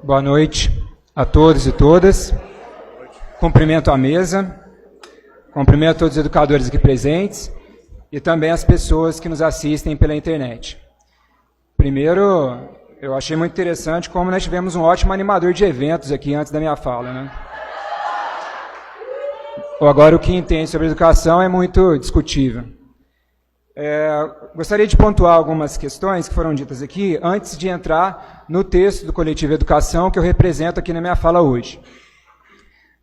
Boa noite a todos e todas. Cumprimento a mesa, cumprimento a todos os educadores aqui presentes e também as pessoas que nos assistem pela internet. Primeiro, eu achei muito interessante como nós tivemos um ótimo animador de eventos aqui antes da minha fala, né? Agora, o que entende sobre educação é muito discutível. Gostaria de pontuar algumas questões que foram ditas aqui antes de entrar no texto do Coletivo Educação que eu represento aqui na minha fala hoje.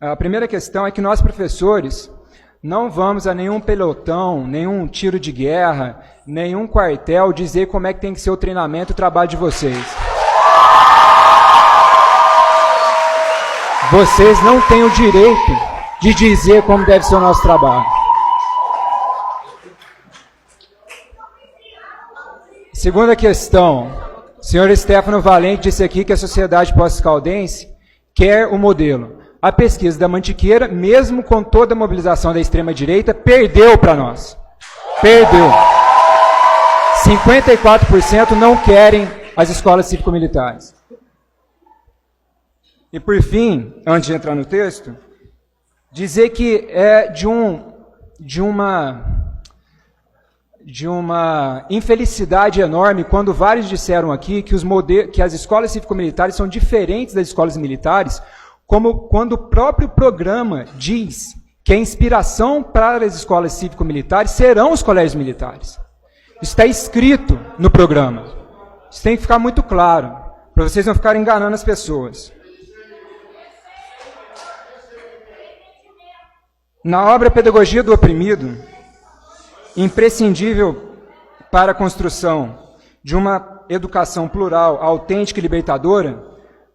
A primeira questão é que nós, professores, não vamos a nenhum pelotão, nenhum tiro de guerra, nenhum quartel dizer como é que tem que ser o treinamento e o trabalho de vocês. Vocês não têm o direito de dizer como deve ser o nosso trabalho. Segunda questão, o senhor Stefano Valente disse aqui que a sociedade pós-caldense quer o modelo. A pesquisa da Mantiqueira, mesmo com toda a mobilização da extrema-direita, perdeu para nós. Perdeu. 54% não querem as escolas cívico-militares. E por fim, antes de entrar no texto, dizer que é de uma infelicidade enorme quando vários disseram aqui que as escolas cívico-militares são diferentes das escolas militares, como quando o próprio programa diz que a inspiração para as escolas cívico-militares serão os colégios militares. Isso está escrito no programa. Isso tem que ficar muito claro, para vocês não ficarem enganando as pessoas. Na obra Pedagogia do Oprimido, imprescindível para a construção de uma educação plural, autêntica e libertadora,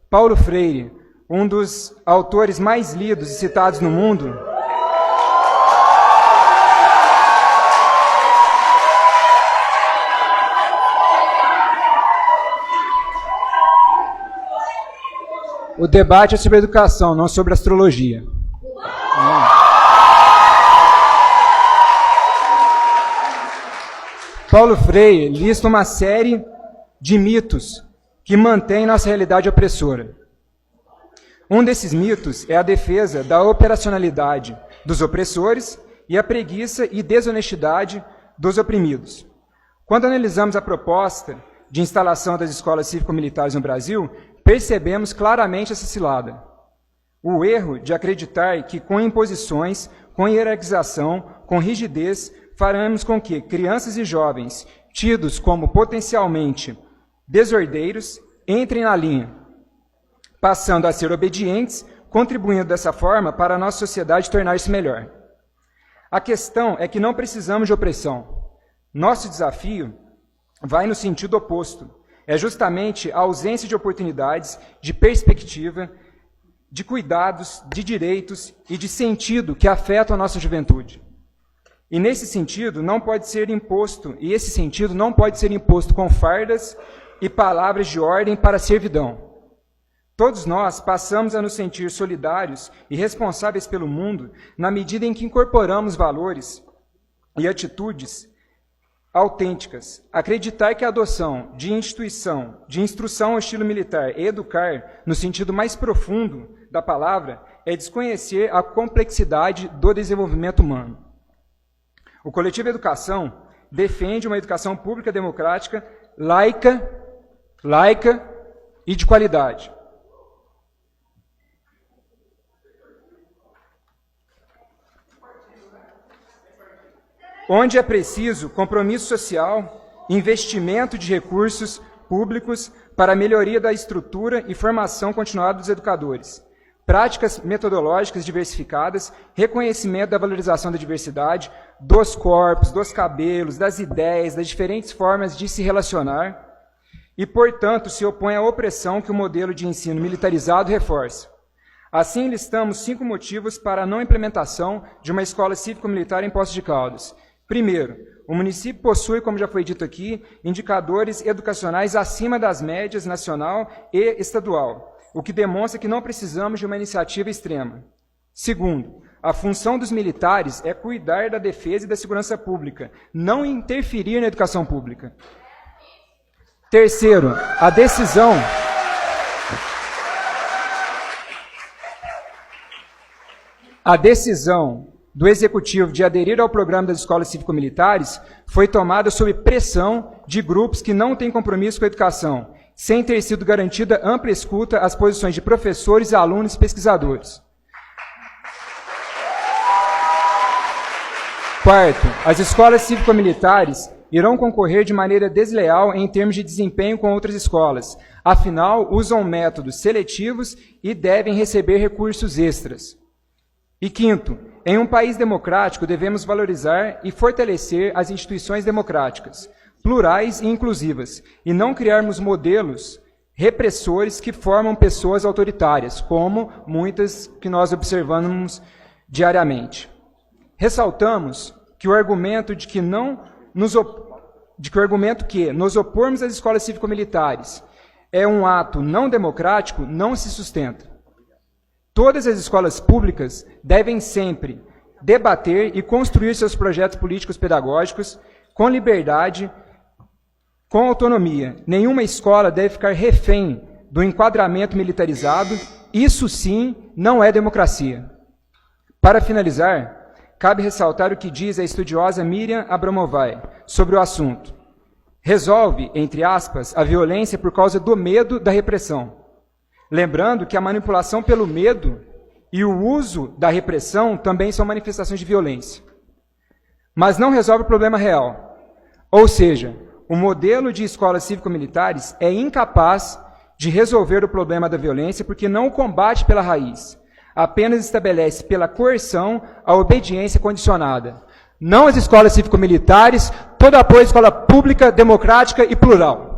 Paulo Freire, um dos autores mais lidos e citados no mundo, o debate é sobre educação, não sobre astrologia. Paulo Freire lista uma série de mitos que mantêm nossa realidade opressora. Um desses mitos é a defesa da operacionalidade dos opressores e a preguiça e desonestidade dos oprimidos. Quando analisamos a proposta de instalação das escolas cívico-militares no Brasil, percebemos claramente essa cilada. O erro de acreditar que com imposições, com hierarquização, com rigidez, faremos com que crianças e jovens, tidos como potencialmente desordeiros, entrem na linha, passando a ser obedientes, contribuindo dessa forma para a nossa sociedade tornar-se melhor. A questão é que não precisamos de opressão. Nosso desafio vai no sentido oposto. É justamente a ausência de oportunidades, de perspectiva, de cuidados, de direitos e de sentido que afetam a nossa juventude. E nesse sentido não pode ser imposto, e esse sentido não pode ser imposto com fardas e palavras de ordem para servidão. Todos nós passamos a nos sentir solidários e responsáveis pelo mundo na medida em que incorporamos valores e atitudes autênticas. Acreditar que a adoção de instrução ao estilo militar e educar, no sentido mais profundo da palavra, é desconhecer a complexidade do desenvolvimento humano. O Coletivo Educação defende uma educação pública democrática, laica e de qualidade. Onde é preciso compromisso social, investimento de recursos públicos para a melhoria da estrutura e formação continuada dos educadores, práticas metodológicas diversificadas, reconhecimento da valorização da diversidade, dos corpos, dos cabelos, das ideias, das diferentes formas de se relacionar e, portanto, se opõe à opressão que o modelo de ensino militarizado reforça. Assim, listamos 5 motivos para a não implementação de uma escola cívico-militar em Poços de Caldas. Primeiro, o município possui, como já foi dito aqui, indicadores educacionais acima das médias nacional e estadual, o que demonstra que não precisamos de uma iniciativa extrema. Segundo, a função dos militares é cuidar da defesa e da segurança pública, não interferir na educação pública. Terceiro, a decisão A decisão do Executivo de aderir ao programa das escolas cívico-militares foi tomada sob pressão de grupos que não têm compromisso com a educação, sem ter sido garantida ampla escuta às posições de professores, alunos e pesquisadores. Quarto, as escolas cívico-militares irão concorrer de maneira desleal em termos de desempenho com outras escolas. Afinal, usam métodos seletivos e devem receber recursos extras. E quinto, em um país democrático, devemos valorizar e fortalecer as instituições democráticas, plurais e inclusivas, e não criarmos modelos repressores que formam pessoas autoritárias, como muitas que nós observamos diariamente. Ressaltamos que o argumento de que nos opormos às escolas cívico-militares é um ato não democrático não se sustenta. Todas as escolas públicas devem sempre debater e construir seus projetos políticos pedagógicos com liberdade, com autonomia. Nenhuma escola deve ficar refém do enquadramento militarizado. Isso sim não é democracia. Para finalizar, cabe ressaltar o que diz a estudiosa Miriam Abramovay sobre o assunto. Resolve, entre aspas, a violência por causa do medo da repressão. Lembrando que a manipulação pelo medo e o uso da repressão também são manifestações de violência. Mas não resolve o problema real. Ou seja, o modelo de escolas cívico-militares é incapaz de resolver o problema da violência porque não o combate pela raiz. Apenas estabelece pela coerção a obediência condicionada. Não as escolas cívico-militares, todo apoio à escola pública, democrática e plural.